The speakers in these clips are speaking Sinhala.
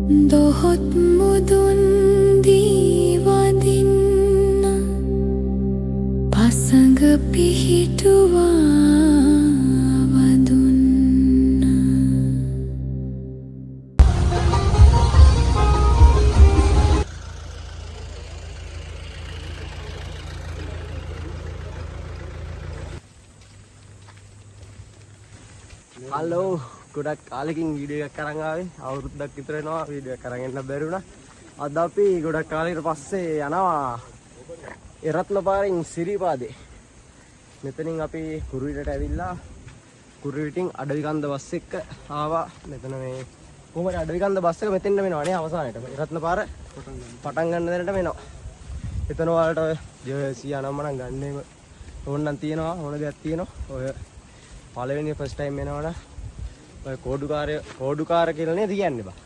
දොහොත් මුදුන් දීවදින්න පසඟ පිහිටුවා වදුන්න. හලෝ ගොඩක් කාලෙකින් වීඩියෝ එකක් අරන් ආවේ. අවුරුද්දක් විතර වෙනවා වීඩියෝ එකක් අරන් එන්න බැරි වුණා. අද අපි ගොඩක් කාලෙකට පස්සේ යනවා එරත්නපාරෙන් සිරිපාදේ. මෙතනින් අපි කුරුවිටට ඇවිල්ලා කුරුවිටින් අඩවිකන්ද බස් එක ආවා. මෙතන මේ කොහොමද අඩවිකන්ද බස් එක මෙතෙන්ට වෙනවනේ අවසානයේට. එරත්නපාර පටන් ගන්න දැනට වෙනවා. එතන වලට ජයසිය නම්ම නම් ගන්නේම ඕනනම් තියෙනවා. ඕන දෙයක් තියෙනවා. ඔය පළවෙනි ෆස්ට් ටයිම් එනවනේ ඔය කෝඩුකාර කියලා නේද කියන්නේ බා.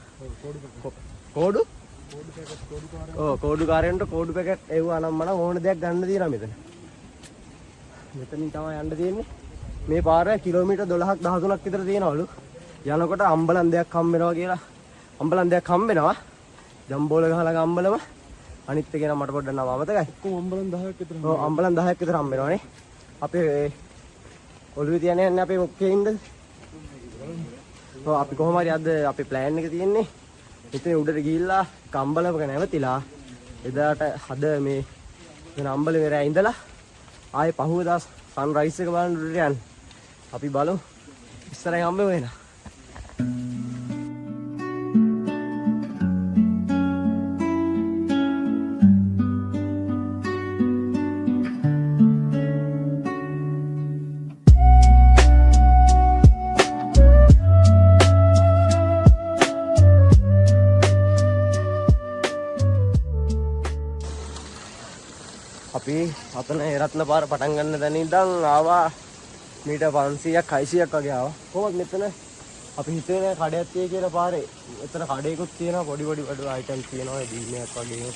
කෝඩුකාරයන්ට කෝඩු පැකට් එව්වා නම් මම ඕන දෙයක් ගන්න දිනවා මෙතන. මෙතනින් තමයි යන්න තියෙන්නේ. මේ පාර කිලෝමීටර් 12ක් 13ක් විතර තියෙනවලු. යනකොට අම්බලන් දෙයක් හම්බ වෙනවා කියලා. අම්බලන් දෙයක් හම්බ වෙනවා. ජම්බෝල ගහලා අම්බලම අනිත් එක නම් මට පොඩ්ඩක් නම අමතකයි. කොහොම අම්බලන් 10ක් විතර. ඔව් අම්බලන් 10ක් විතර හම්බ වෙනවනේ. අපේ ඔළුවේ තියන්නේ නැහැ අපේ මොකේ ඉන්නද? ඔව් අපි කොහොම හරි අද අපේ ප්ලෑන් එක තියෙන්නේ. ඉතින් උඩට ගිහිල්ලා කම්බලමක නැවතිලා එදාට හද මේ වෙන අම්බලේ රෑ ඉඳලා ආයේ පහුවදා සන්රයිස් එක බලන්න උඩට යන්න. අපි බලමු ඉස්සරහින් හම්බෙමු එහෙනම්. අපි අතන එරත්නපාර පටන් ගන්න තැන ඉඳන් ආවා මීටර් 500ක් 600ක් වගේ ආවා. කොහොමද මෙතන අපි හිතුවේ කඩයක් තියෙයි කියලා පාරේ. එතන කඩේකුත් තියෙනවා පොඩි අයිටම් තියෙනවා. දීමයක් වගේ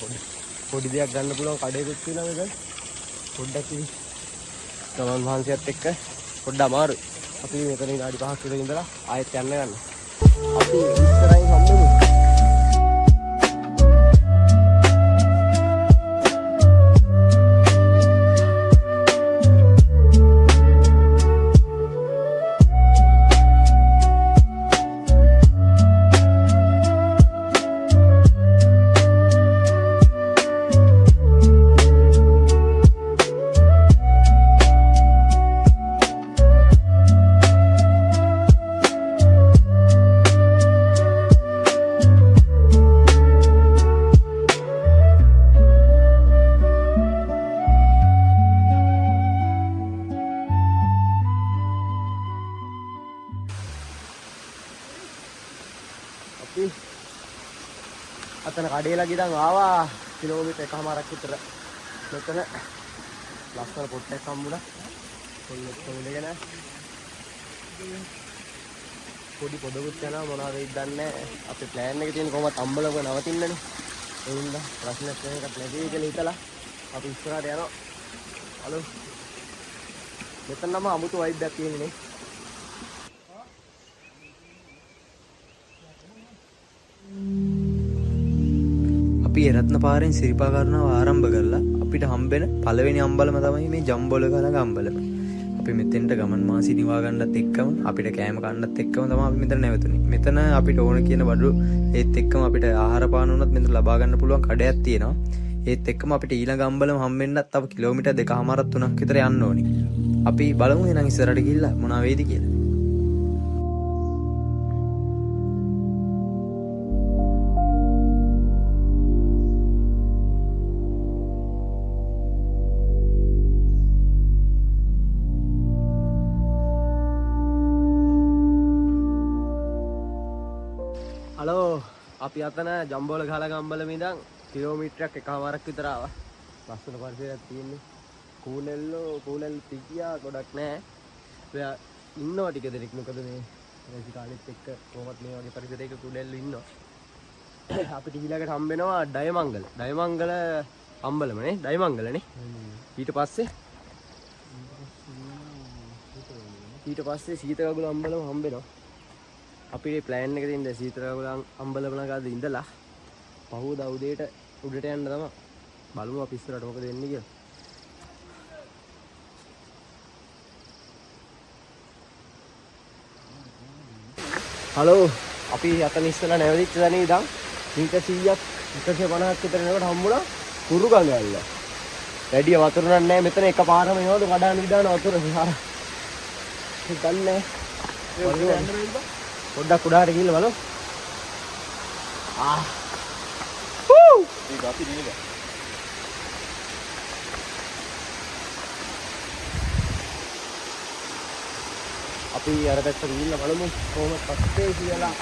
පොඩි දෙයක් ගන්න පුළුවන් කඩේකුත් තියෙනවා මෙතන. පොඩ්ඩක් ඉවි. තමන් වහන්සේත් එක්ක පොඩ්ඩක් අමාරුයි. අපි මෙතනින් ගාඩි 5ක් විතර ඉඳලා ආයෙත් යන්න ගන්න. අපි ඉස්සරහින් හම්බෙමු. අතන කඩේලා ගිහන් ආවා කිලෝමීටර් එකමාරක් විතර. මෙතන ලස්සන පොට්ටක් හම්බුණා. කොල්ලෙක් කොල්ලගෙන පොඩි පොඩකුත් යනවා මොනවද වෙයිද දන්නේ නැහැ. අපේ ප්ලෑන් එකේ තියෙන කොහොමද අම්බලක නවතින්නනේ. ඒ හින්දා ප්‍රශ්නයක් එකක් නැති කියලා හිතලා අපි ඉස්සරහට යනවා. හලෝ. මෙතන නම් අමුතු වයිබ් එකක් තියෙන්නේ නේ. අපි එරත්නපාරෙන් සිරිපා කරනවා ආරම්භ කරලා අපිට හම්බෙන පළවෙනි අම්බලම තමයි මේ ජම්බෝල ගලක අම්බලම. අපි මෙතෙන්ට ගමන් මාසි නිවා ගන්නත් එක්කම අපිට කෑම කන්නත් එක්කම තමයි අපි මෙතන නැවතුනේ. මෙතන අපිට ඕන කියන බඩු ඒත් එක්කම අපිට ආහාර පාන උනත් මෙතන ලබා ගන්න පුළුවන් කඩයක් තියෙනවා. ඒත් එක්කම අපිට ඊළඟ අම්බලම හම්බෙන්නත් තව කිලෝමීටර් 2.5 3ක් විතර යන්න ඕනි. අපි බලමු එහෙනම් ඉස්සරහට ගිහිල්ලා මොනවා වෙයිද කියලා. හලෝ අපි අතන ජම්බෝල ගහලා ගම්බලම ඉඳන් කිලෝමීටරයක් එකමාරක් විතර ආවා. ලස්සන පරිසරයක් තියෙන්නේ. කූලෙල් තිකියා ගොඩක් නැහැ. ඔයා ඉන්නවා ටික දෙනෙක්. මොකද මේ රැසි කාලෙත් එක්ක කොහොමත් මේ වගේ පරිසරයක කූලෙල්ලු ඉන්නවා. අපිට ඊළඟට හම්බ වෙනවා ඩයමංගල. ඩයමංගල අම්බලමනේ. ඩයමංගලනේ. ඊට පස්සේ සීතකගුල අම්බලම හම්බ වෙනවා. අපේ ප්ලෑන් එක තියෙන සීතරගලන් අම්බලම ගාද ඉඳලා පහුවදා උදේට උඩට යන්න තමයි. බලමු අපි ඉස්සරහට මොකද වෙන්නේ කියලා. හලෝ අපි අතන ඉස්සලා නැවතිච්ච තැන ඉඳන් මීටර් 100ක් 150ක් විතර යනකොට හම්බුණා කුරුගඟ ඇල්ල. වැඩි වතුර නැහැ මෙතන එකපාරම එනවලු කඩාන විදාන වතුර සාර. හිතන්නේ පොඩ්ඩක් උඩහට ගිහිල්ලා බලමු. ඒක අපි නේද? අපි අර පැත්තට ගිහිල්ලා බලමු කොහොමද පස්සේ කියලා.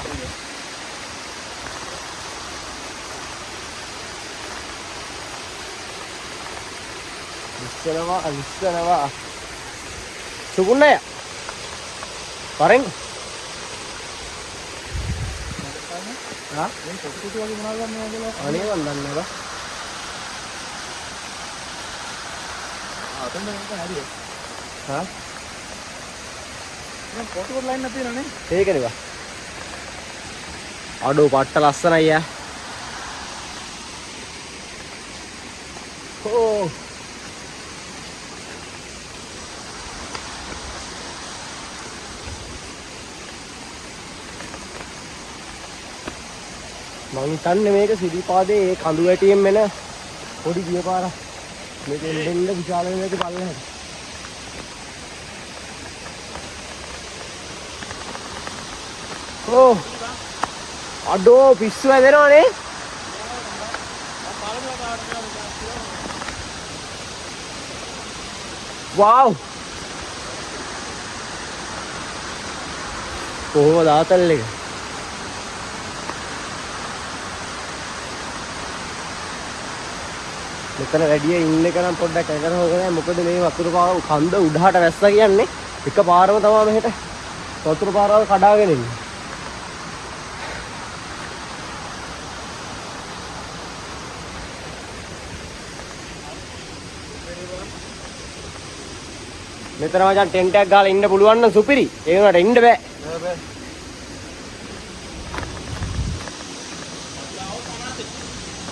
ලිස්සනවා සුකුන්නය පරෙන් මේ පොටු කුටි වගේ මොනවද ගන්නවද කියලා අනේ මන් දන්නේ නැහැ. අතෙන් මේක හරියට. හා දැන් පොටු කොට ලයින් නැති නනේ. ඒකනේ බා. අඩෝ පට්ට ලස්සනයි යා. ඕ මං හිතන්නේ මේක සිරිපාදේ ඒ කඳු වැටියෙන් එන පොඩි ගියපාරක්. මේක එන්න විශාල වෙන එක පල්ලෙහාට. ඕ අඩෝ පිස්සු වැදෙනවනේ. වව් කොහොමද ආතල් එක. මෙතන වැඩිය ඉන්න එක නම් පොඩ්ඩක් ඇකර හොගනෑ. මොකද මේ වතුර පාර කන්ද උඩහට වැස්සා කියන්නේ එක පාරම තමයි මෙහෙට වතුර පාරවල් කඩාගෙන ඉන්නේ. මෙතන මචං ටෙන්ට් එකක් ගාලා ඉන්න පුළුවන් නම් සුපිරි. ඒ වුණාට ඉන්න බෑ. බෑ.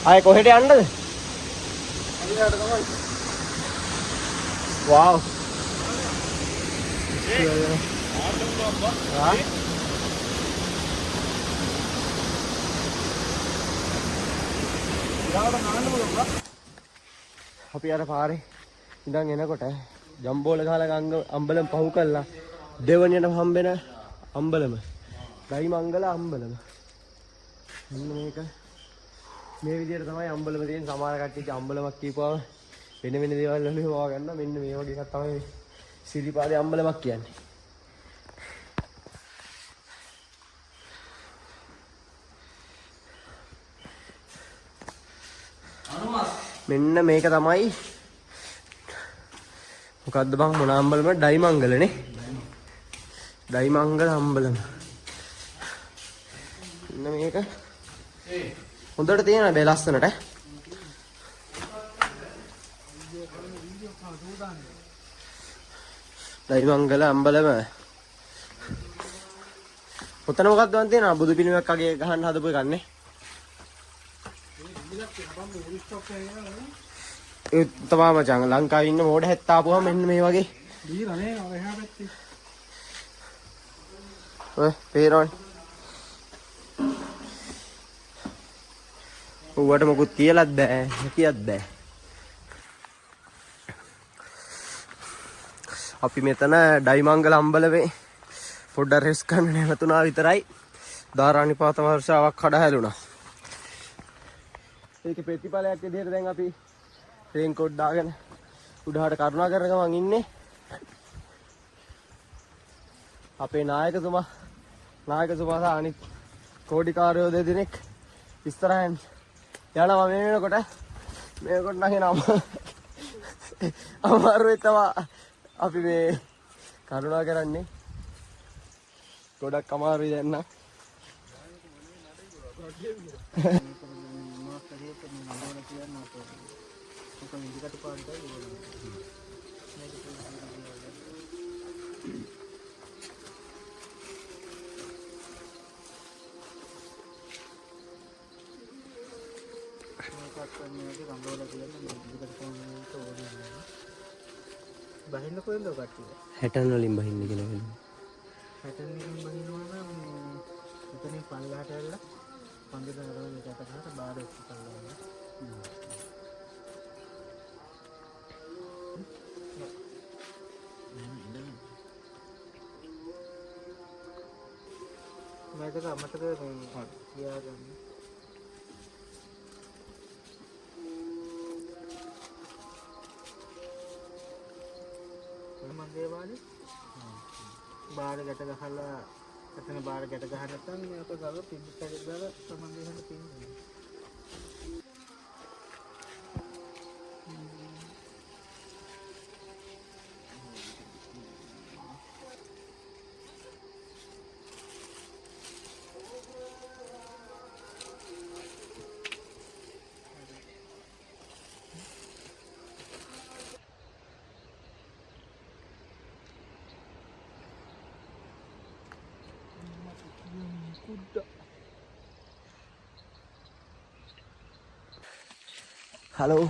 ආයේ කොහෙට යන්නද? හරියට තමයි. Wow. අපි අර පාරේ ඉඳන් එනකොට ජම්බෝල ගහලා අම්බලම පහු කළා දෙවණියට හම්බෙන අම්බලම ගයි මංගල අම්බලම. මෙන්න මේක මේ විදිහට තමයි අම්බලම තියෙන. සමහර කට්ටිය අම්බලමක් කියපුවාම වෙන වෙන දේවල් වලින් හොවා ගන්න. මෙන්න මේ වගේ එකක් තමයි සිරිපාදේ අම්බලමක් කියන්නේ. මෙන්න මේක තමයි මොකද්ද බං මොන අම්බලම? ඩයිමංගලනේ. ඩයිමංගල අම්බලම. මෙන්න මේක හොඳට තියෙනවා බෑ ලස්සනට. ඩයිමංගල අම්බලම. ඔතන මොකක්ද වන් තියෙනවා? බුදු පිළිමයක් අගේ ගහන්න හදපු එකන්නේ. ඒ තමයි මචං ලංකාවේ ඉන්න මෝඩ හැත්ත ආපුවම මෙන්න මේ වගේ දීලා නේ ඔය එහා පැත්තේ. ඔය පේනවනේ. ඌවට මොකුත් කියලාත් බෑ කියත් බෑ. අපි මෙතන ඩයිමංගල අම්බලමේ පොඩ්ඩක් රෙස් ගන්න නැවතුණා විතරයි. ධාරානිපාත වර්ෂාවක් කඩ හැලුණා. ඒකේ ප්‍රතිඵලයක් විදිහට දැන් අපි රේන් කෝට් දාගෙන උඩහට කරුණාකර ගමන් ඉන්නේ. අපේ නායකතුමා සහ අනිත් කෝඩිකාරයෝ දෙදෙනෙක් ඉස්සරහින් යනවා. මේ වෙනකොට නැගෙනම අමාරුවේ තමයි අපි මේ කරුණා කරන්නේ. ගොඩක් අමාරුයි දැන් නම්. බහින්න කොහෙන්ද කට්ටිය? හැටන් වලින් බහින්න කියලා වෙනවා. පැටර්න් එකකින් බහිනවා නම් මෙතනින් පල්ලහට ඇවිල්ලා පන්දර නරවල යට ගහලා බාර එක්ක කරනවා. මේකට අමතක තියාගන්න. මගේ බාර ගැට ගහලා එතන බාර ගැට ගහන්න නැත්නම් මේක ගාව පිටිට දාලා සමන් දෙන්න තියෙනවා. හලෝ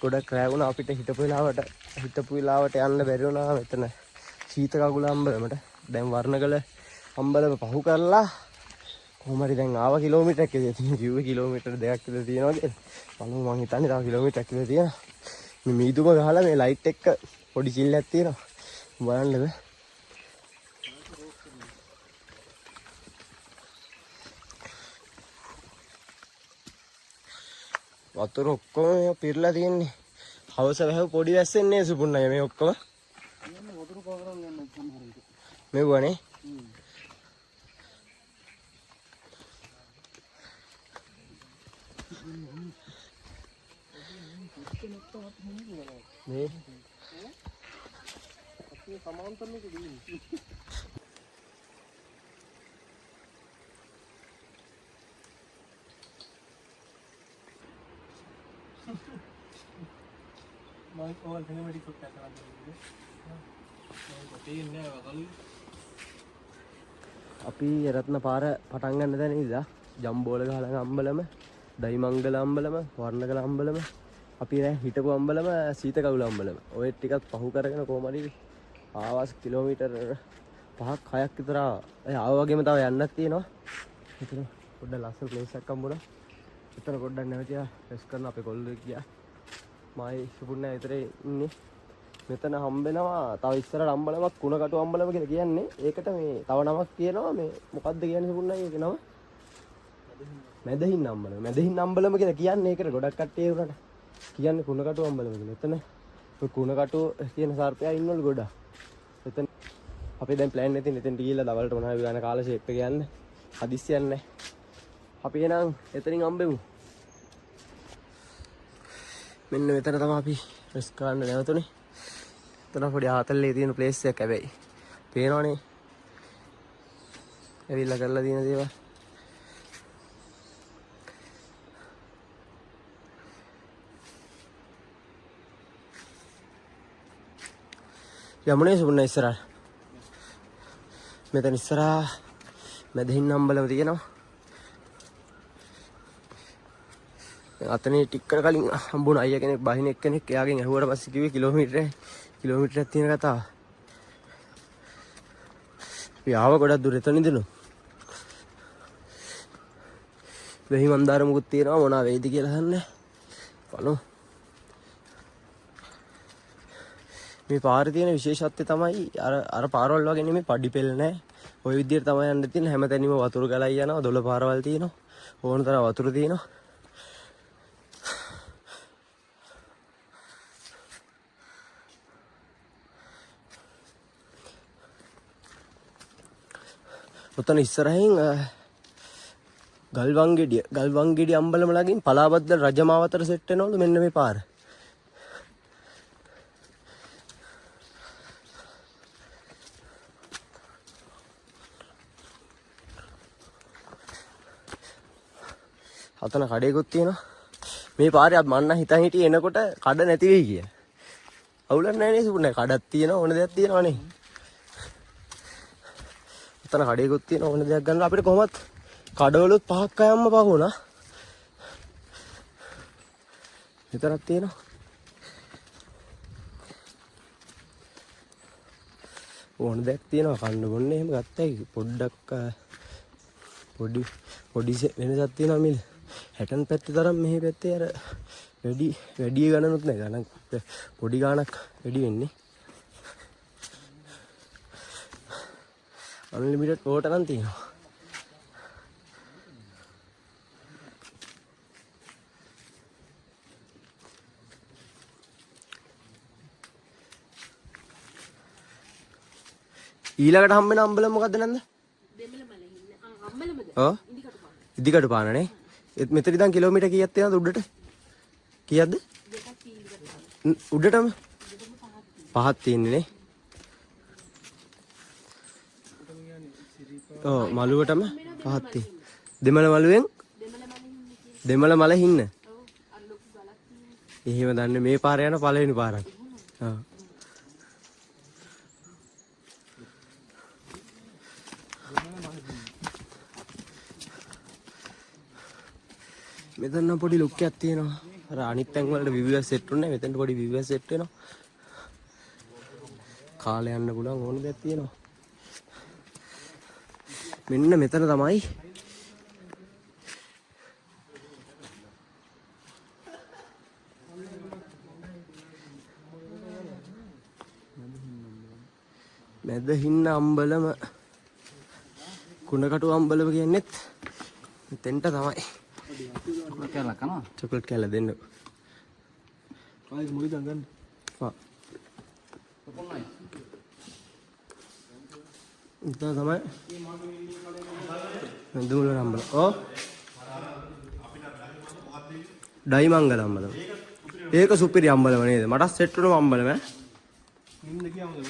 ගොඩක් රෑ වුණා අපිට හිටපු වෙලාවට යන්න බැරි වුණා මෙතන සීත කකුල අම්බලමට. දැන් වර්ණගල අම්බලම පහු කරලා කොහොම හරි දැන් ආව කිලෝමීටරයක් විතර තියෙන කිව්වේ කිලෝමීටර් 2ක් විතර තියෙනවා කියලා. බලමු මං හිතන්නේ තව කිලෝමීටරයක් විතර තියෙනවා. මේ මීදුම ගහලා මේ ලයිට් එක පොඩි චිල්ලයක් තියෙනවා. බලන්නද? වතුර ඔක්කොම පිරලා තියෙන්නේ. හවස වැහුව පොඩි වැස්සෙන්නේ සුපුන්නයි මේ ඔක්කොම. වතුර පවරන් යන්න සමහර විට. මෙව්වනේ. මේ සමාන්තරලක දෙන්නේ. අපි රත්න පාර පටන් ගන්න දැන ඉඳලා ජම්බෝල ගහලා අම්බලම, දයිමංගල අම්බලම, වර්ණගල අම්බලම, අපි දැන් හිටපු අම්බලම, සීත කවුල අම්බලම. ඔය ටිකත් පහු කරගෙන කොහොම හරි ආවාස කිලෝමීටර් 5ක් 6ක් විතර ආව වගේම තව යන්නත් තියෙනවා. එතන පොඩ්ඩක් ලස්සන ප්ලේස් එකක් හම්බුණා. එතන පොඩ්ඩක් නැවතිලා රෙස් කරන අපේ කොල්ලෝ ගියා. මායි සුපුන්නෑ විතරේ ඉන්නේ. මෙතන හම්බෙනවා තව ඉස්සරහට අම්බලමක් කුණකටු අම්බලම කියලා කියන්නේ. ඒකට මේ තව නමක් කියනවා මේ මොකද්ද කියන්නේ සුපුන්නයි ඒකේ නම? මැදහින් අම්බලම. මැදහින් අම්බලම කියලා කියන්නේ ඒකට ගොඩක් කට්ටිය උනට කියන්නේ කුණකටු අම්බලම කියලා. එතන ඔය කුණකටු කියන සර්පයා ඉන්නවලු ගොඩක්. එතන අපි දැන් ප්ලෑන් එකකින් එතෙන්ට ගිහිල්ලා දවල්ට මොනවා හරි ගන්න කාලා ෂේප් එක යන්න. හදිස්සියක් නැහැ. අපි එනං එතනින් අම්බෙමු. මෙන්න මෙතන තමයි අපි රෙස් ගන්න නැවතුනේ. එතන පොඩි ආතල්ලේ තියෙන ප්ලේස් එකක් හැබැයි. පේනවනේ. ඇවිල්ලා කරලා තියෙන දේවල්. යමුනේ සුබුන්න ඉස්සරහට. මෙතන ඉස්සරහා මැදහින් අම්බලම තියෙනවා. අතනේ ටිකකට කලින් හම්බුණ අයියා කෙනෙක් බහින එක්කෙනෙක් එයාගෙන් ඇහුවට පස්සේ කිව්වේ කිලෝමීටරයක් තියෙන කතාව. අපි ආව ගොඩක් දුර එතන ඉඳලා. වෙහි මන්දාර මුකුත් තියෙනවා මොනවා වෙයිද කියලා අහන්නේ. බලමු. මේ පාරේ තියෙන විශේෂත්වය තමයි අර පාරවල් වගේ නෙමෙයි පඩි පෙළ නැහැ. ওই විදිහට තමයි යන්න තියෙන හැමතැනම වතුර ගලයි යනවා. දොළ පාරවල් තියෙනවා. ඕන තරම් වතුර තියෙනවා. ඔතන ඉස්සරහින් ගල්වංගෙඩිය අම්බලම ළඟින් පලාබද්දල් රජමාවතර සෙට් වෙනවලු මෙන්න මේ පාර. අතන කඩේකුත් තියෙනවා. මේ පාරේ මන්න හිතන් හිටියේ එනකොට කඩ නැති වෙයි කියලා. අවුලක් නැහැ නේ සුපුනේ. කඩක් තියෙනවා ඕන දෙයක් තියෙනවනේ. අතන කඩේකුත් තියෙනවා ඕන දෙයක් ගන්න අපිට කොහොමත් කඩවලුත් 5ක් අයම්ම පහුණා. විතරක් තියෙනවා. ඕන දෙයක් තියෙනවා කන්න බොන්න එහෙම ගත්තයි පොඩ්ඩක් පොඩි වෙනසක් තියෙනවා මිල 60 පැත්තේ තරම් මෙහි පැත්තේ අර වැඩි ගණනුත් නැහැ ගණන් පොඩි ගාණක් වැඩි වෙන්නේ අන්ලිමිටඩ් වෝටර් නම් තියෙනවා ඊළඟට හම්බෙන අම්බලම මොකද්ද නන්ද? දෙමළමල ඉන්න. අම්බලමද? ඔව්. ඉදිකටු පානනේ. මෙතන ඉඳන් කිලෝමීටර් කීයක් තියෙනවද උඩට? කීයක්ද? උඩටම? පහක් තියෙන්නේ නේ. ඔව් මළුවටම පහක් තියෙන. දෙමළ මළුවෙන් දෙමළ මල හින්න. ඔව්. අර ලොකු ගලක් තියෙනවා. එහෙම දන්නේ මේ පාර යන පළවෙනි පාරක්. ඔව්. මෙතන පොඩි ලුක් එකක් තියෙනවා. අර අනිත් තැන් වලට විවිධ සෙට් උන්නේ මෙතෙන්ට පොඩි විවිධ සෙට් වෙනවා. කාලේ යන්න පුළුවන් ඕන දෙයක් තියෙනවා. මෙන්න මෙතන තමයි මැද හින්න අම්බලම කුණකටු අම්බලම කියන්නේත් මෙතෙන්ට තමයි. කැලක් කනවා. චොකලට් කැල්ල දෙන්න. ආයෙත් මොකද ගන්න? ආ. කොපොන්නයි. ඉතින් තමයි. දුමුල අම්බල. ඔව්. ඩයිමංගල අම්බලම. ඒක සුපිරි අම්බලම නේද? මට සෙට් වුණම අම්බලම ඈ. නින්ද කියමුද?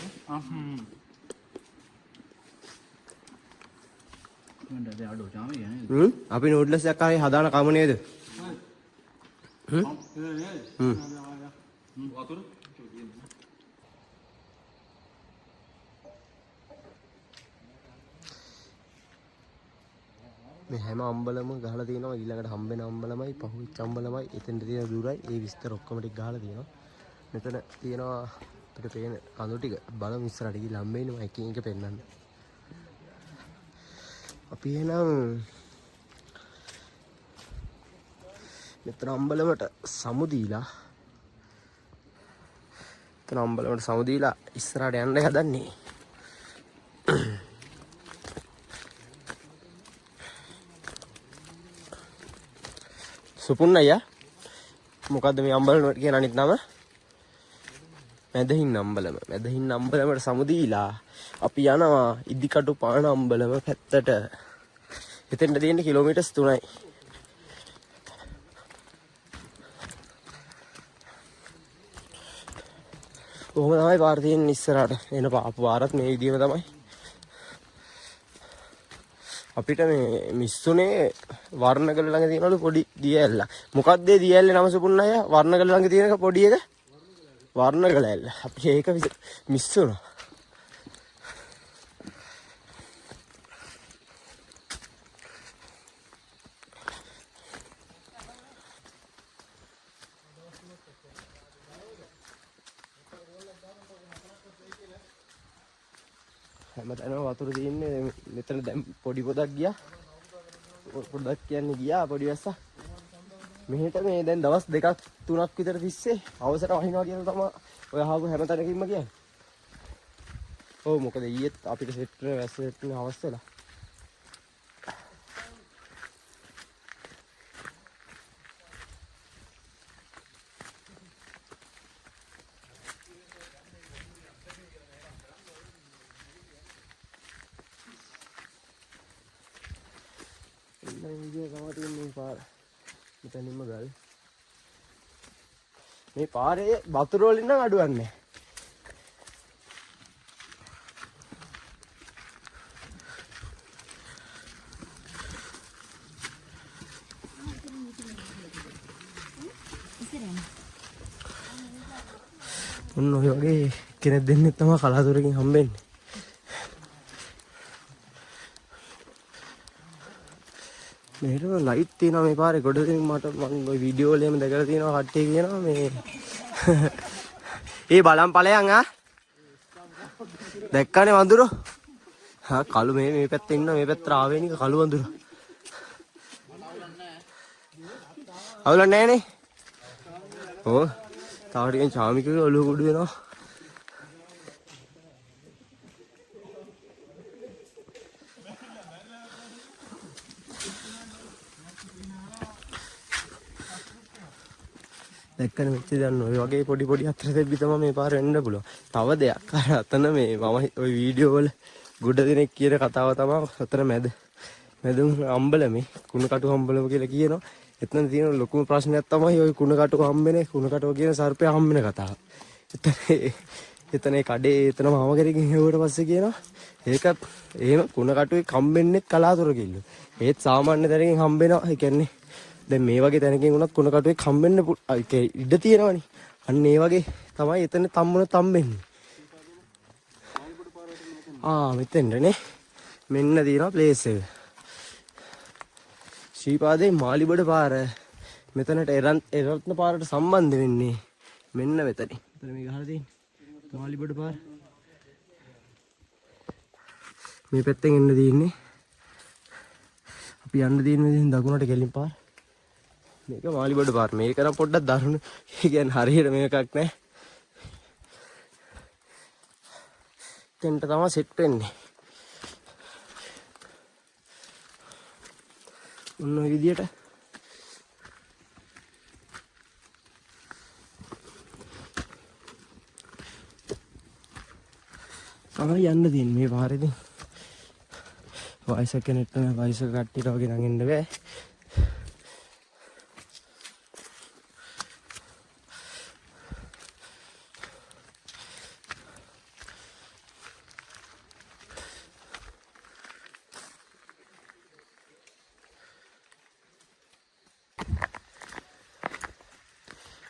අපි නූඩ්ලස් එකක් ආයේ හදාන කම නේද? වතුර මේ හැම අම්බලම ගහලා තියෙනවා ඊළඟට හම්බෙන අම්බලමයි පහුවෙච්ච අම්බලමයි එතෙන්ට තියෙන දුරයි ඒ විස්තර ඔක්කොම ටික ගහලා තියෙනවා මෙතන තියෙනවා අපිට පේන කඳු ටික බලමු ඉස්සරහට ගිහලා හම්බෙන්නේ මම එකින් එක පෙන්නන්න අපි එනම් මෙතන අම්බලමට සමු දීලා ඉස්සරහට යන්න හදන්නේ සුපුන් අයියා මොකද්ද මේ අම්බලමට කියන අනිත් නම මැදහින් අම්බලමට සමු දීලා අපි යනවා ඉදිකටු පාන අම්බලම පැත්තට එතෙන්ට තියෙන්නේ කිලෝමීටර්ස් 3යි කොහොම තමයි පාර තියෙන්නේ ඉස්සරහට එන පාරත් මේ විදිහම තමයි අපිට මේ මිස්සුනේ වර්ණගල ළඟ තියෙනවලු පොඩි දියැල්ල මොකක්ද ඒ දියැල්ලේ නම සුපුන් අය වර්ණගල ළඟ තියෙන පොඩි එක වර්ණගල ඇල්ල අපි ඒක මිස්සුනා හැමතැනම වතුර තියෙන්නේ මෙතන දැන් පොඩි පොඩක් ගියා පොඩක් කියන්නේ ගියා පොඩි වැස්සා මෙහෙට මේ දැන් දවස් 2ක් 3ක් විතර තිස්සේ අවසර වහිනවා කියන තමයි ඔය අහපු හැමතැනකින්ම කියන්නේ ඔව් මොකද ඊයේත් අපිට සෙට් වෙන වැස්ස සෙට් වෙන අවස්ථ වෙලා මෙතනින්ම ගල් මේ පාරේ වතුර වලින් නම් අඩුවන්නේ ඔන්න ඔය වගේ කෙනෙක් දෙන්නෙක් තමයි කලාතුරකින් හම්බෙන්නේ මෙහෙම ලයිට් තියෙනවා මේ පාරේ ගොඩ දෙනෙක් මට මම ওই වීඩියෝ වලම දැකලා තියෙනවා කට්ටිය කියනවා මේ ඒ බලන් ඵලයන් දැක්කනේ වඳුර කළු මේ පැත්තේ ඉන්න මේ පැත්තට ආවේනික කළු වඳුර අවුලක් නැහැ නේ ඔව් තව ටිකෙන් චාමිකගේ ඔළුව කුඩු වෙනවා දැක්කනේ මෙච්ච දැන් ඔය වගේ පොඩි අතර දෙබ්බි තමයි මේ පාර වෙන්න පුළුවන්. තව දෙයක් අර අතන මේ මම ওই වීඩියෝ වල ගොඩ දෙනෙක් කියන කතාව තමයි අතන මැදුම් අම්බලමේ කුණ කටු අම්බලම කියලා කියනවා. එතන තියෙන ලොකුම ප්‍රශ්නයක් තමයි ওই කුණ කටු හම්බෙන්නේ කුණ කටුව කියන සර්පයා හම්බෙන කතාව. එතන කඩේ එතන මාම කරගෙන හෙව්වට පස්සේ කියනවා ඒකත් එහෙම කුණ කටුවේ හම්බෙන්නේ කලාතුරකින්ලු. ඒත් සාමාන්‍ය තැනකින් හම්බෙනවා. ඒ කියන්නේ දැන් මේ වගේ තැනකින් වුණත් කුණ කටුවේ හම්බෙන්න ඉඩ තියෙනවනේ. අන්න ඒ වගේ තමයි එතන තම්බෙන්නේ. මෙතෙන්නේ මෙන්න තියෙනවා ප්ලේස් එක. ශ්‍රීපාදේ මාලිබඩ පාර. මෙතනට එරත්න පාරට සම්බන්ධ වෙන්නේ මෙන්න මෙතන. මෙතන මේ ගහලා තියෙන්නේ මාලිබඩ පාර. මේ පැත්තෙන් එන්න තියෙන්නේ. අපි යන්න තියෙන්නේ දකුණට ගෙලින් පාර. මේක මාලිබඩ පාර. මේක නම් පොඩ්ඩක් දරුණු. ඒ කියන්නේ හරියට මේකක් නැහැ. තෙන්ට තමයි සෙට් වෙන්නේ. ඔන්න ඔය විදියට තමයි යන්න තියෙන්නේ මේ පාරේදී. වයසක කෙනෙක්ට නම් වයසක කට්ටියට වගේ නම් එන්න බෑ.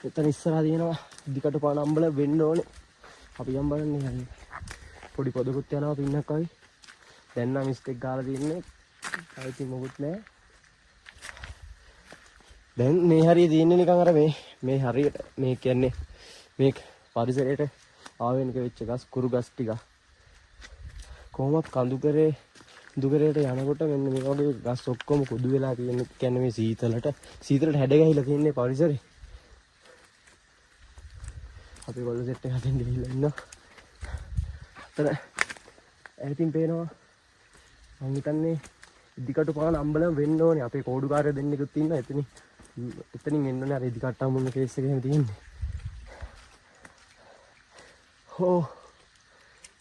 එතන ඉස්සරහා තියෙනවා ඉදිකට පාන අම්බල වෙන්න ඕනේ. අපි යම් බලන්නේ පොඩි පොදකුත් යනවා පින්නක් වගේ. දැන් නම් මිස්ටේක් ගාලා තින්නේ. ආයිති මොකුත් නැහැ. දැන් මේ හරිය තියෙන්නේ නිකන් අර මේ හරියට මේ කියන්නේ මේ පරිසරයට ආවෙනික වෙච්ච ගස් කුරු ගස් ටික. කොහොමත් කඳුකරේ දුකරේට යනකොට මෙන්න මේ වගේ ගස් ඔක්කොම කුඩු වෙලා තියෙන කියන්නේ මේ සීතලට හැඩ ගැහිලා තියෙන්නේ පරිසරේ. අපි ගොල්ලෝ සෙට් එක හදින්න ගිහිල්ලා ඉන්නවා. අතන ඈතින් පේනවා මම හිතන්නේ ඉදිකටු පාන අම්බලම වෙන්න ඕනේ. අපේ කෝඩුකාරය දෙන්නෙකුත් ඉන්නවා. එතනින් එන්න ඕනේ අර ඉදිකට අම්මුන්න කේස් එක එහෙම තියෙන්නේ. හෝ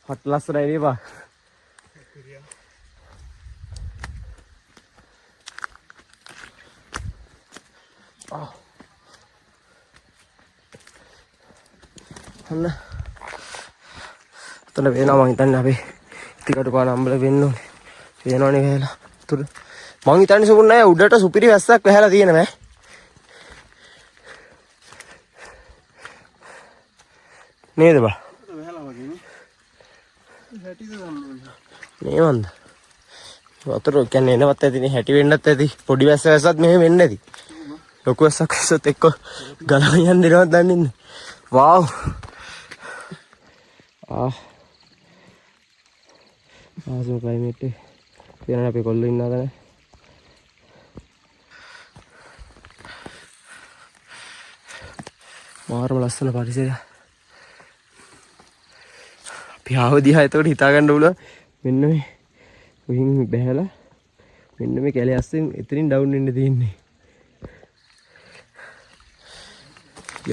හත් ලස්සනයි නේද? අන්න අතන වෙනවා මං හිතන්නේ අපේ ඉතිකට පාන අම්බල වෙන්න ඕනේ. වෙනවනේ කියලා. තුර මං හිතන්නේ සුබුන් නෑ උඩට සුපිරි වැස්සක් වැහැලා තියෙනවා ඈ. නේද බා? වැහැලා වගේ නේ. හැටිද ගන්න. නේ මන්ද. වතුර කියන්නේ එනවත් ඇතිනේ හැටි වෙන්නත් ඇති. පොඩි වැස්සක් මෙහෙම වෙන්නේ නැති. ලොකු වැස්සක් වැස්සත් එක්ක ගලව යන්න දෙනවත් දන්නේ නැහැ. वाव ආසම ක්ලයිමේට් එක තියෙනවා අපේ කොල්ලෝ ඉන්නවා දැන් මාරම ලස්සන පරිසරයක් අපි ආවදියා එතකොට හිතා ගන්න උල මෙන්න මේ උහින් බැහැලා මෙන්න මේ කැලේ අස්සෙන් එතනින් ඩවුන් වෙන්න තියෙන්නේ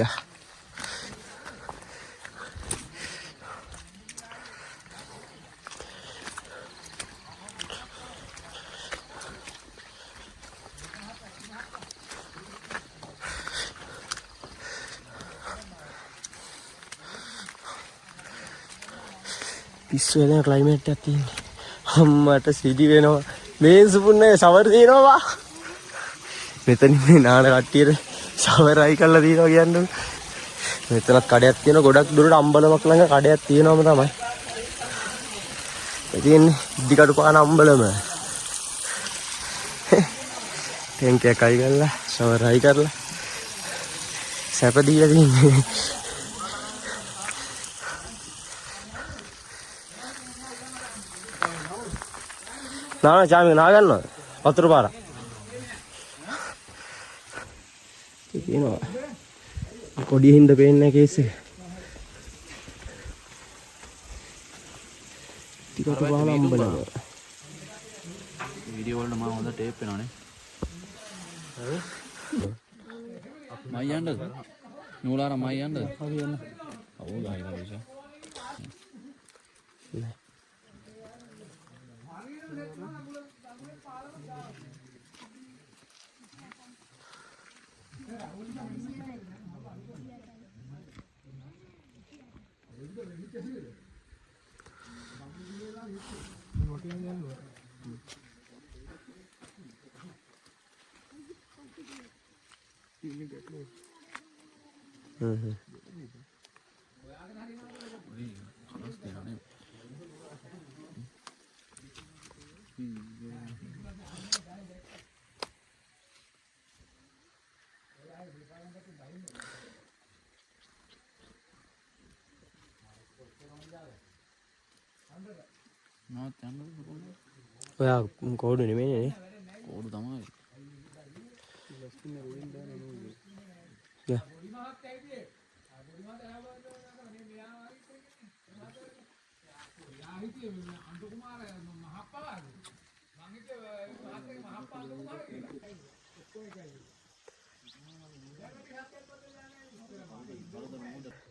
යා පිස්සු වෙන ක්ලයිමේට් එකක් තියෙන්නේ. අම්මට සිඩි වෙනවා. මේ සුපුන්නේ ෂවර් දිනනවා. මෙතනින් මේ නාන කට්ටියට ෂවර් අයි කරලා දිනවා කියන්නේ. මෙතනත් කඩයක් තියෙනවා. ගොඩක් දුරට අම්බලමක් ළඟ කඩයක් තියෙනවම තමයි. ඒ තියෙන්නේ ඉදිකටු පාන අම්බලම. ටැංක් එක අයි කරලා ෂවර් අයි කරලා සැප දීලා තින්නේ. නා චාමික නා ගන්නවද? වතුර පාරක්. කියනවා. කොඩිය හින්දා පේන්නේ නැහැ කේස් එක. ටිකට බහලා අම්බලනවා. වීඩියෝ වලට මම හොඳ ටේප් වෙනවනේ. මයි යන්නද? නූලාර මයි යන්නද? හරි යන්න. ඔව් ගහලා විශා. ඔයා කෝඩු නෙමෙයිනේ. කෝඩු තමයි. යා.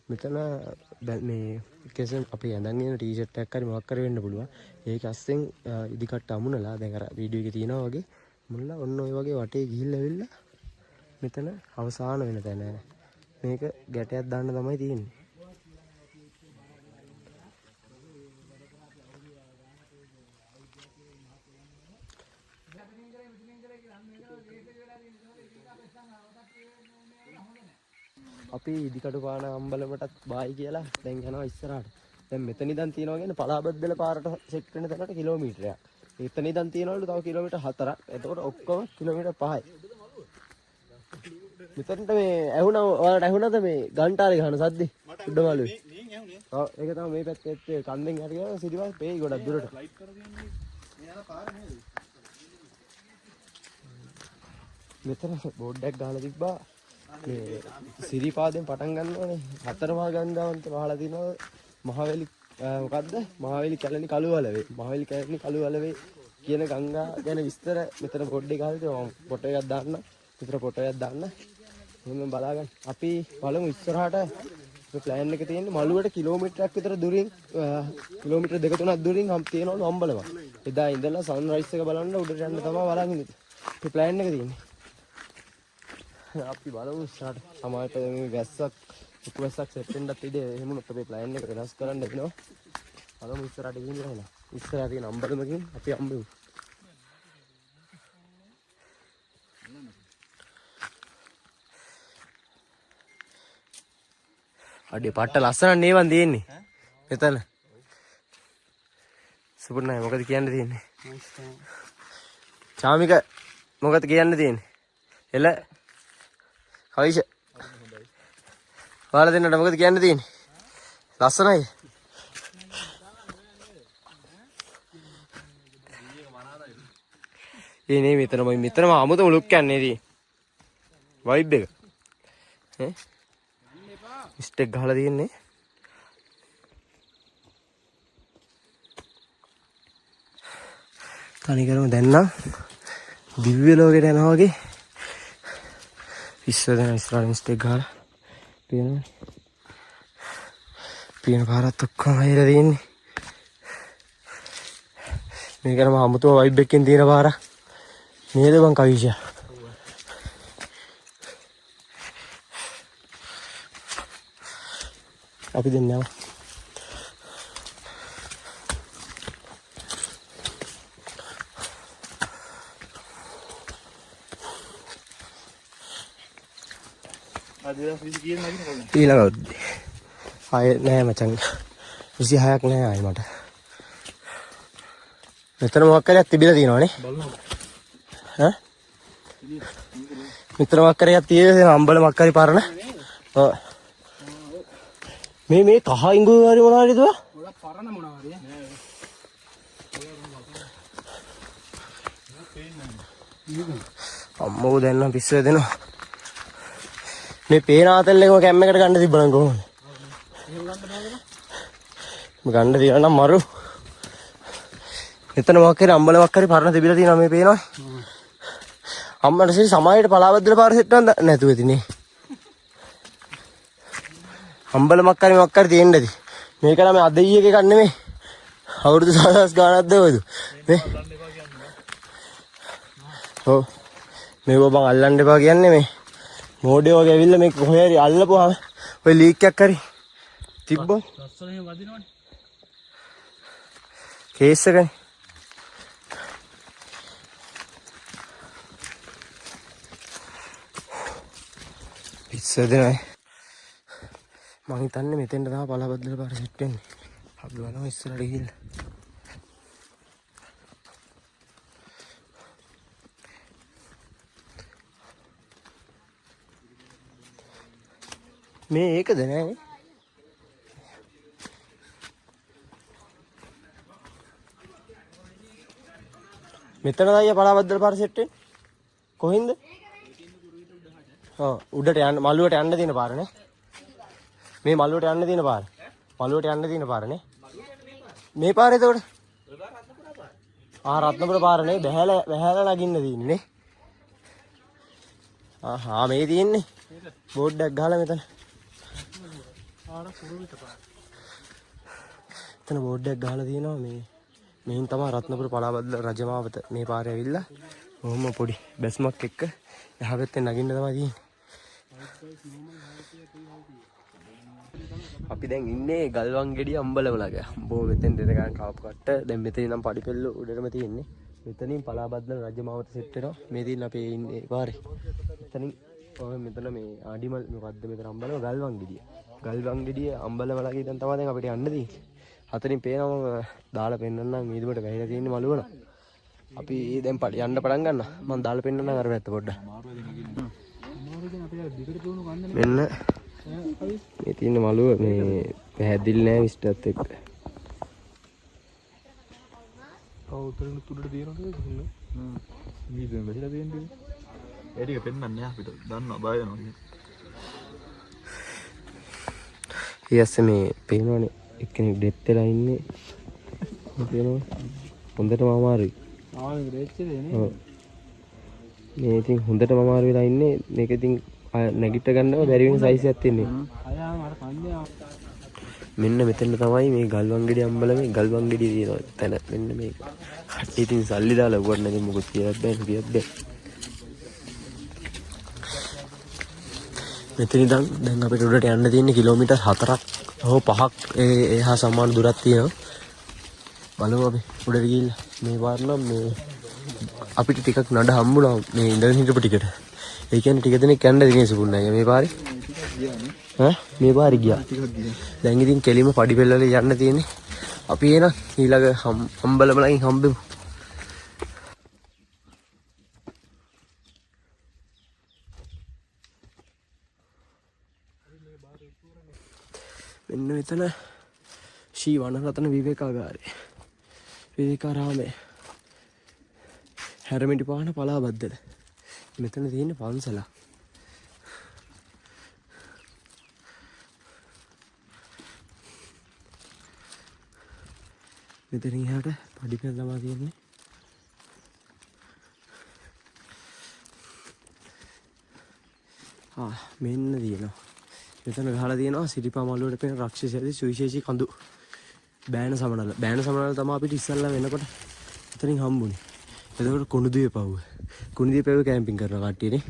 මෙතන මේ කෙසෙන් අපි ඇඳන් ඉන්න ටී-ෂර්ට් එකක් හරි මොකක් හරි වෙන්න පුළුවන්. ඒක අස්සෙන් ඉදිකට අමුණලා දැන් අර වීඩියෝ එකේ තියෙනවා වගේ මුල්ලා ඔන්න ඔය වගේ වටේ ගිහිල්ලා ඇවිල්ලා මෙතන අවසාන වෙන තැන මේක ගැටයක් දාන්න තමයි තියෙන්නේ. අපි ඉදිකටු පාන අම්බලමටත් බායි කියලා දැන් යනවා ඉස්සරහට. දැන් මෙතන ඉඳන් තියනවා කියන්නේ පලාබද්දල පාරට සෙට් වෙන තැනට කිලෝමීටරයක්. එතන ඉඳන් තියනවලු තව කිලෝමීටර් 4ක්. එතකොට ඔක්කොම කිලෝමීටර් 5යි. මෙතනට මේ ඇහුණා ඔයාලට ඇහුණාද මේ ගන්ටාරේ ගහන සද්දේ? උඩමළුවේ. ඔව් ඒක තමයි මේ පැත්තේ කන්දෙන් හරි ගියා සිරිවාස් පේයි ගොඩක් දුරට. ෆ්ලයිට් කරගෙන මේ යන පාර නේද? මෙතන බෝඩ් එකක් ගහලා තිබ්බා. මේ සිරිපාදෙන් පටන් ගන්නවනේ හතරමහා ගංගාවන්ත පහලා තිනවා මහවැලි මොකද්ද මහවැලි කැලණි කළුවලවේ මහවැලි කැලණි කළුවලවේ කියන ගංගා ගැන විස්තර මෙතන පොඩ් එකක් ගහලා තියෙනවා. මම ෆොටෝ එකක් දාන්න විතර ෆොටෝ එකක් දාන්න එහෙනම් බලාගන්න. අපි බලමු ඉස්සරහට මේ ප්ලෑන් එක තියෙන්නේ මළුවට කිලෝමීටරයක් විතර දුරින් කිලෝමීටර 2-3ක් දුරින් තියෙනවලු අම්බලම. එදා ඉඳලා සන්රයිස් එක බලන්න උඩට යන්න තමයි බලන් ඉන්නේ. මේ ප්ලෑන් එක තියෙන්නේ. අපි බලමු ඉස්සරහට සමහරට මේ වැස්සක් උපවැස්සක් සෙට් වෙන්නත් ඉඩ එහෙම උනොත් අපේ ප්ලෑන් එක වෙනස් කරන්න වෙනවා. බලමු ඉස්සරහට ගිහින් ඉන්න. ඉස්සරහ තියෙන අම්බලමකින් අපි අම්බෙමු. අඩේ පට්ට ලස්සන නේවන් තියෙන්නේ. මෙතන. සුපුර්ණයි මොකද කියන්න තියෙන්නේ? චාමික මොකද කියන්න තියෙන්නේ? එල කවිෂ. ඔයාලා දෙන්නට මොකද කියන්න තියෙන්නේ? ලස්සනයි. නේ මෙතනම අමුතුම ලුක් යන්නේ ඉතින්. වයිබ් එක. ඈ ස්ටෙක් ගහලා තියෙන්නේ. තනිකරම දැන් නම් දිව්‍ය ලෝකෙට යනවා වගේ. ඉස්සරහට ස්ටෙක් ගහලා පේනවා. පේන පාරත් ඔක්කොම හැරලා තියෙන්නේ. මේකම අමුතුම වයිබ් එකකින් තියෙන පාරක්. නේද බං කවිෂා? අපි දෙන්න යනවා. ඊළඟ අවුරුද්දේ. ආයේ නෑ මචං. 26ක් නෑ ආයේ මට. මෙතන මොකක් කරයක් තිබිලා තියෙනවනේ. බලන්න. ඈ? මෙතන මක්කරයක් තියෙන අම්බල මක්කරි පාරන. ඔව්. මේ කහ ඉඟු හරි මොනවාද දුව? ගොඩක් පරණ මොනවාද? අම්මෝ දැන් නම් පිස්සුව දෙනවා. මේ පේන ආතල් එකම කැම් එකට ගන්න තිබ්බනම් කොහොමද? ගන්න තියන නම් මරු. එතන මොකක් හරි අම්බල මොකක් හරි පරණ තිබිලා තියෙනවා මේ පේනවා. අම්මට සමායයට පලාවද්දල පාර සෙට් එකක් නැතුව ඉතිනේ. අම්බල මොකක් හරි තියෙන්න ඇති. මේක නම් අද ඊයේ එකක් නෙමෙයි. අවුරුදු 1000 ගානක් දෙවද මේ. ඔව්. මේක බං අල්ලන්න එපා කියන්නේ මේ. මෝඩේ වගේ ඇවිල්ලා මේක කොහේ හරි අල්ලපුවාම ඔය ලීක් එකක් හරි තිබ්බොත් රස්සලේ වදිනවනේ. කේස් එකනේ. පිස්සුව දෙනයි. මං හිතන්නේ මෙතෙන්ට තමයි පළබද්දල පාර සෙට් වෙන්නේ. අපි බලමු ඉස්සරහට ගිහිල්ලා. මේ ඒකද නෑනේ. මෙතන තමයි පළබද්දල පාර සෙට් වෙන්නේ. කොහින්ද? ඔව් උඩට යන්න මළුවට යන්න තියෙන පාරනේ. මේ මළුවට යන්න තියෙන පාර. මළුවට යන්න තියෙන පාරනේ. මේ පාරේ එතකොට. රත්නපුර පාරනේ බහැලා නගින්න තියෙන්නේ නේ. මේ තියෙන්නේ. බෝඩ් එකක් ගහලා මෙතන. එතන බෝඩ් එකක් ගහලා තියෙනවා මේ. මෙහින් තමයි රත්නපුර පළාබද්දල රජමාවත මේ පාරේ ඇවිල්ලා කොහොම පොඩි බැස්මක් එක්ක එහා පැත්තේ නගින්න තමයි තියෙන්නේ. අපි දැන් ඉන්නේ ගල්වංගෙඩිය අම්බලම ළඟ. අම්බෝ මෙතෙන් දෙනකන් කාපු කට්ට. දැන් මෙතන ඉඳන් පඩිපෙල්ල උඩටම තියෙන්නේ. මෙතනින් පළාබද්දල රජමාවත සෙට් වෙනවා. මේ තියෙන අපේ ඉන්නේ පාරේ. මෙතනින් ඔය මෙතන මේ ආඩිමල් මොකද්ද මෙතන අම්බලම ගල්වංගෙඩිය. ගල්වංගෙඩිය අම්බලම ළඟ ඉඳන් තමයි දැන් අපිට යන්න තියෙන්නේ. හතරින් පේනවා දාලා පෙන්නන්නම් මීදුමට වැහිලා තියෙන්නේ මළුවන. අපි දැන් යන්න පටන් ගන්නවා. මම දාලා පෙන්නන්නම් අර පැත්ත පොඩ්ඩක්. මෙන්න මේ තියෙන මළුව මේ පැහැදිලි නෑ විස්තරත් එක්ක. උතුරට උඩට තියෙනවද කියන්නේ? මීදුම වැහිලා තියෙන්නේ. ඒ ටික පෙන්නන්නේ අපිට. දන්නවා බය වෙනවා. ඊයස්සේ මේ පේනවනේ එක්කෙනෙක් ඩෙත් වෙලා ඉන්නේ. මේ පේනවා. හොඳටම අමාරුයි. ආවේ රේච්චේ නේ. ඔව්. මේ ඉතින් හොඳටම අමාරු වෙලා ඉන්නේ. මේක ඉතින් නැගිට ගන්නව බැරි වෙන සයිස් එකක් තියෙන්නේ. අයාම අර කන්නේ මෙන්න මෙතන තමයි මේ ගල්වංගෙඩි අම්බලමේ ගල්වංගෙඩි තියෙන තැන. මෙන්න මේක. කට්ටිය ඉතින් සල්ලි දාලා උගන්න නැති මොකද කියලාත් බෑ කියත් බෑ. මෙතන ඉඳන් දැන් අපිට උඩට යන්න තියෙන්නේ කිලෝමීටර් 4ක් හෝ 5ක් එහා සමාන දුරක් තියෙනවා. බලමු අපි උඩට ගිහිල්ලා මේ පාර නම් මේ අපිට ටිකක් නඩ හම්බුණා මේ ඉඳන් හිටපු ටිකට. ඒ කියන්නේ ටික දෙනෙක් යන්න දිනේ සුබුන්නයි මේ පාරේ. මේ පාරේ ගියා. දැන් ඉතින් කෙලිම පඩිපෙළ වල යන්න තියෙන්නේ. අපි එන ඊළඟ අම්බලම ළඟින් හම්බෙමු. මෙන්න මෙතන ශ්‍රී වනරතන විවේකාගාරය. විවේකාරාමය. හැරමිටිපාන පළාබද්දල. මෙතන තියෙන පන්සල. මෙතන ඉහට පඩිපෙළ ළමා තියෙන්නේ. මෙන්න තියෙනවා. මෙතන ගහලා තියෙනවා සිරිපා මළුවට පෙනෙන රක්ෂසයේදී සුවිශේෂී කඳු. බෑන සමනල. බෑන සමනල තමයි අපිට ඉස්සල්ලා වෙනකොට එතනින් හම්බුනේ. එතකොට කුණුදිය පවුව. කුණුදිය පවුව කැම්පින් කරන කට්ටියනේ.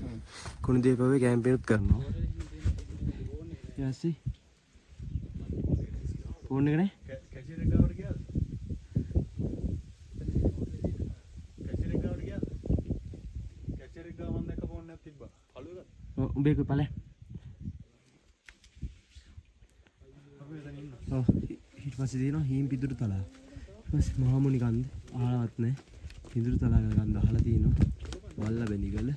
කුණුදිය පවුවේ කැම්පින් උත් කරනවා. යසි. ෆෝන් එකනේ. කැචරේ ගාවට ගියාද? කැචරේ ගාවට ගියාද? කැචරේ ගාව මම දැක්ක ෆෝන් එකක් තිබ්බා. පළුව එකක්. ඔව් උඹේ ඵල. ඊට පස්සේ තියෙනවා හීම් පිදුරු තලාව. ඊට පස්සේ මහමුනි කන්ද අහලවත් නැහැ. පිදුරු තලාව ගඳ අහලා තියෙනවා. වල්ලා බැඳිගල.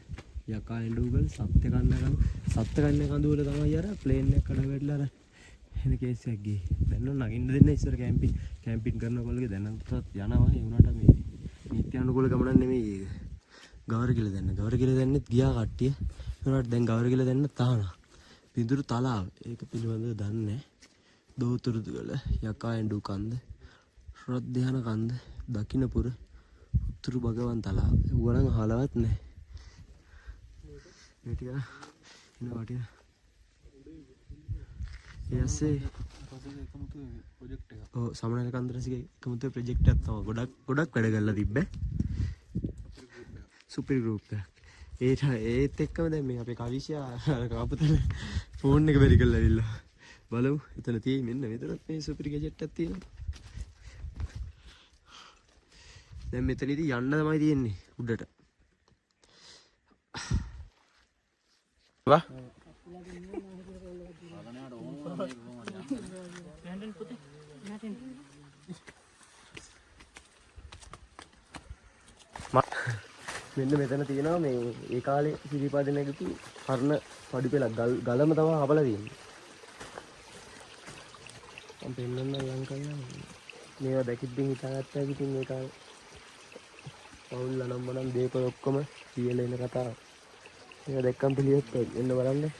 යකා එඬුගල් සත්ත්‍ය කන්න කඳු වල තමයි අර ප්ලේන් එක කඩ වැටලා අර එන කේස් එකක් ගියේ. දැන් නම් නගින්න දෙන්න ඉස්සර කැම්පින් කරනකොල්ලගේ දැන් උතත් යනවා. ඒ වුණාට මේ නිත්‍යානුකූල ගමනක් නෙමෙයි ඒක. ගවර කියලා දැන්නෙත් ගියා කට්ටිය. ඒ වුණාට දැන් ගවර කියලා දැන්න තානා. පිඳුරු තලාව. ඒක පිළිබඳව දන්නේ. දෝතුරුදුගල යකා එඬු කන්ද ශ්‍රද්ධාන කන්ද දකින්නපුර උතුරු භගවන් තලාව. ඌගලන් අහලවත් නැහැ. මේ ටික ඉන්න වටින. ඊයස්සේ ඔව් සමනල කන්දරසිගේ එකමුතු ප්‍රොජෙක්ට් එකක් තමයි ගොඩක් වැඩ කරලා තිබ්බේ. සුපිරි ගෲප් එකක්. ඒත් එක්කම දැන් මේ අපේ කවිෂයා කාපුතල ෆෝන් එක බැරි කරලා ඉල්ලලා බලමු. එතන තියෙයි මෙන්න මෙතනත් මේ සුපිරි ගැජට් එකක් තියෙනවා. දැන් මෙතනදී යන්න තමයි තියෙන්නේ උඩට. වා මෙන්න මෙතන තියෙනවා මේ ඒ කාලේ සිරිපාදේ නැගපු පරණ පඩි පෙළක් ගලම තමයි හපලා තියෙන්නේ. මම පෙන්නන්න ලං කරනවා. මේවා දැකිද්දී හිතාගත්තා ඉතින් මේ කාලේ පවුල් අනම්මනම් දීපල ඔක්කොම කියලා එන කතාව. මේක දැක්කම පිළිවෙත් එන්න බලන්න.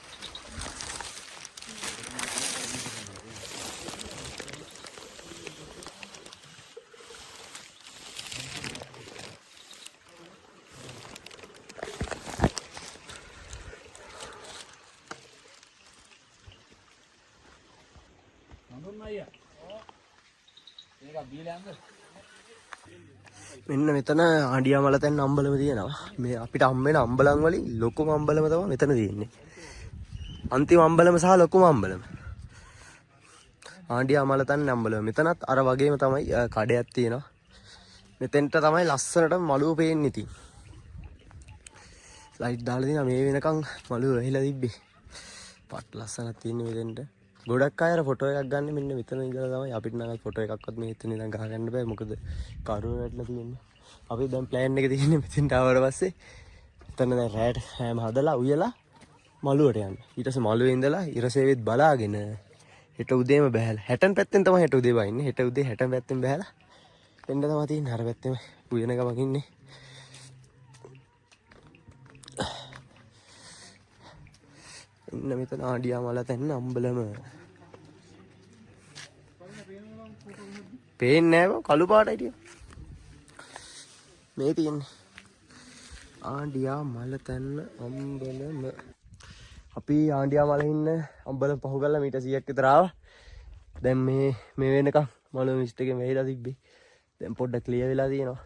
මෙන්න මෙතන ආඩියාමල තැන් අම්බලම තියෙනවා. මේ අපිට හම්බ වෙන අම්බලම් වලින් ලොකුම අම්බලම තමයි මෙතන තියෙන්නේ. අන්තිම අම්බලම සහ ලොකුම අම්බලම. ආඩියාමල තැන් අම්බලම. මෙතනත් අර වගේම තමයි කඩයක් තියෙනවා. මෙතෙන්ට තමයි ලස්සනට මළුව පේන්නේ ඉතින්. ලයිට් දාලා දිනා මේ වෙනකන් මළුව වැහිලා තිබ්බේ. පට් ලස්සනක් තියෙන්නේ මෙතෙන්ට. ගොඩක් අය අර ෆොටෝ එකක් ගන්න මෙන්න මෙතන ඉඳලා තමයි. අපිට නම් ෆොටෝ එකක්වත් මේ එතන ඉඳන් ගහගන්න බෑ. මොකද කරුව වැටලා තියෙන්නේ. අපි දැන් ප්ලෑන් එක තියෙන්නේ මෙතෙන්ට ආවට පස්සේ එතන දැන් රෑට හැම හදලා උයලා මළුවට යන්න. ඊට පස්සේ මළුවේ ඉඳලා ඉරසේවෙත් බලාගෙන හෙට උදේම බහැලා 60 පැත්තෙන් තමයි හෙට උදේ වයින්නේ. හෙට උදේ 60 පැත්තෙන් බහැලා එන්න තමයි තියෙන්නේ. අර පැත්තෙම උයන ගමක් ඉන්නේ. ඉන්න මෙතන ආඩියාමල තැන්න අම්බලම. පේන්නේ නැහැ කළු පාටයි ටික. මේ තියෙන්නේ ආඩියාමල තැන්න අම්බලම. අපි ආඩියාමල ඉන්න අම්බලම පහු කරලා මීටර් 100ක් විතර ආවා. දැන් මේ වෙනකම් මළුව මිස්ට් එකෙන් වෙහිලා තිබ්බේ. දැන් පොඩ්ඩක් ක්ලියර් වෙලා තියෙනවා.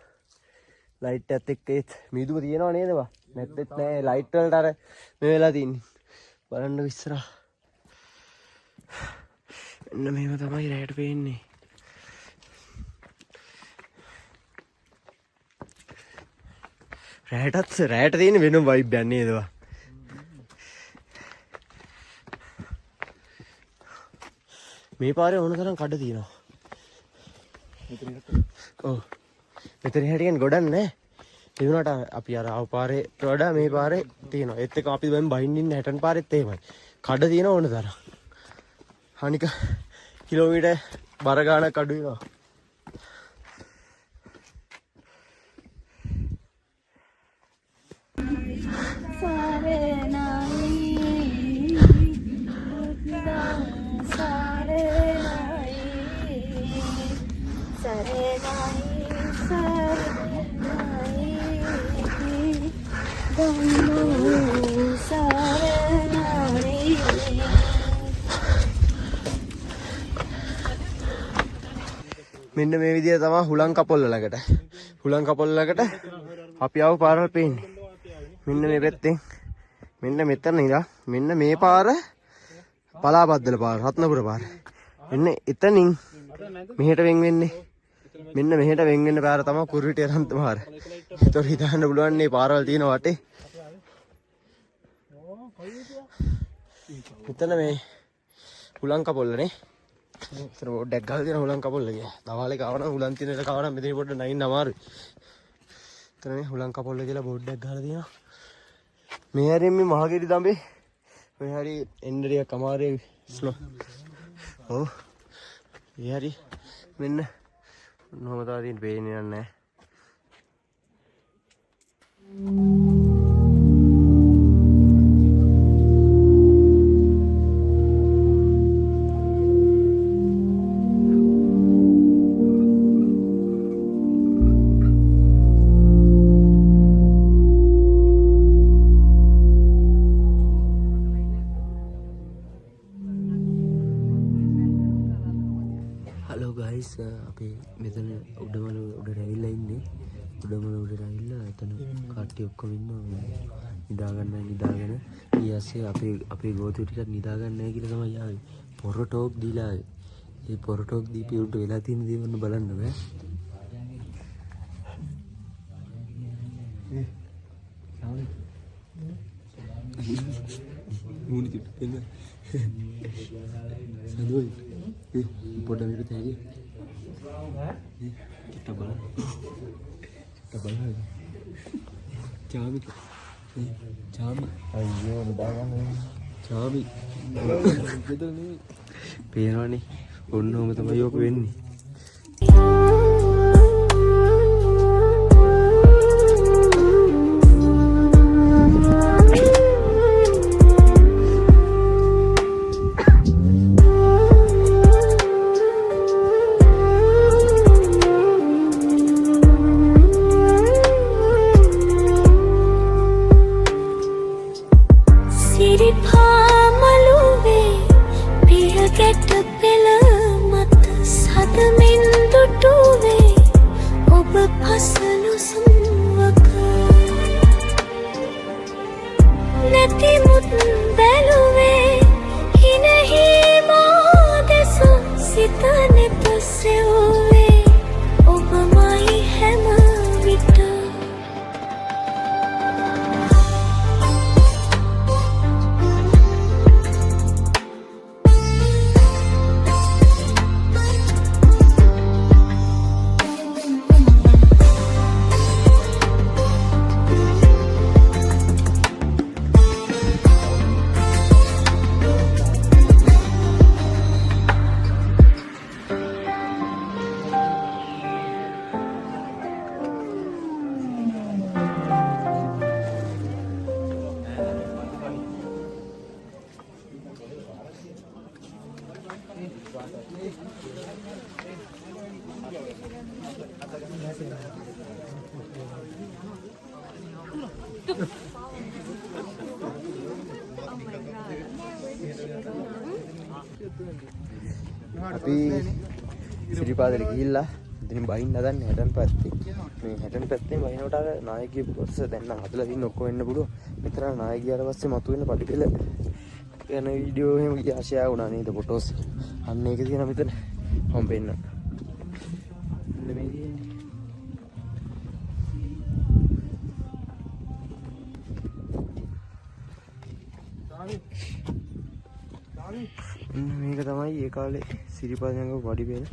ලයිට් එකත් එක්ක ඒත් මීදුම තියෙනව නේද බා? නැත්තේත් නෑ ලයිට් වලට අර මේ වෙලා තින්නේ. බලන්න ඉස්සරහ. මෙන්න මේව තමයි රැයට පේන්නේ. රැයට තියෙන වෙනම වයිබ් එකක් නේද බා? මේ පාරේ ඕන තරම් කඩ තියෙනවා. ඔව්. මෙතන හැටියෙන් ගොඩක් නැහැ. ඒ වුණාට අපි අර ආව පාරේට වඩා මේ පාරේ තියෙනවා. ඒත් එක අපි දැන් බහින්න ඉන්නේ 60 පාරෙත් එහෙමයි. කඩ තියෙන ඕන තරම්. අනික කිලෝමීටර් බර ගාණක් අඩු වෙනවා. මෙන්න මේ විදිය තමයි හුලං කපොල්ල ළඟට. හුලං කපොල්ල ළඟට අපි ආව පාරවල් පේන්නේ. මෙන්න මේ පැත්තෙන් මෙන්න මෙතන ඉඳලා මෙන්න මේ පාර පලාබද්දල පාර රත්නපුර පාර. මෙන්න එතනින් මෙහෙට වෙන් වෙන්නේ. මෙන්න මෙහෙට වෙන් වෙන්න පාර තමයි කුරුවිටිය රන්ත පාර. ඒතොර හිතන්න පුළුවන් මේ පාරවල් තියෙන වටේ. මෙතන මේ හුලං කපොල්ලනේ. ඉතින් පොඩ්ඩක් ගහලා තියෙන හුලං කපොල්ල ගියා. දවාලේ කවන හුලං තියෙන එක කවන මෙතන පොඩ්ඩක් නගින්න අමාරුයි. එතනනේ හුලං කපොල්ල කියලා බෝඩ්ඩක් ගහලා තියෙනවා. මේ හරි මේ මහගෙඩි දඹේ මේ හරි එන්නරිය කමාරේ ස්ලෝ ඔව් මේ හරි මෙන්න මොනවද තාදින් පේන්නේ නැහැ Hello guys, අපි මෙතන උඩමල උඩට ඇවිල්ලා ඉන්නේ. උඩමල උඩට ඇවිල්ලා එතන කට්ටිය ඔක්කොම ඉන්නවා. නිදාගෙන ඊයස්සේ අපේ ගෝතු ටිකක් නිදා ගන්න නැහැ කියලා තමයි ආවේ. පොරටෝක් දීලා ආවේ. මේ පොරටෝක් දීපේ උන්ට වෙලා තියෙන දේ වන්න බලන්න බෑ. මූණි තිබ්බ සදුයි පොඩ්ඩක් මේක තේරි kita බලන්න චාමි අයියෝ නිදාගන්න චාමි ගෙදර නෙමෙයි පේනවනේ ඔන්නෝම තමයි යෝක වෙන්නේ අපි සිරිපාදට ගිහිල්ලා ඉතින් බහින්න හදන්නේ 60 පැත්තේ. මේ 60 පැත්තේ බහිනකොට අර නායකගේ කොටස දැන් නම් හදලා තියෙන ඔක්කොම වෙන්න පුළුවන්. මෙතන නායක ගියාට පස්සේ මතුවෙන පඩිපෙළ යන වීඩියෝ එහෙම ෂෙයා වුණා නේද ෆොටෝස්. අන්න ඒක තියෙනවා මෙතන. මම පෙන්නන්න. මෙන්න මේ තියෙන්නේ. මේක තමයි ඒ කාලේ සිරිපාදයන්ගේ පඩිපෙළ.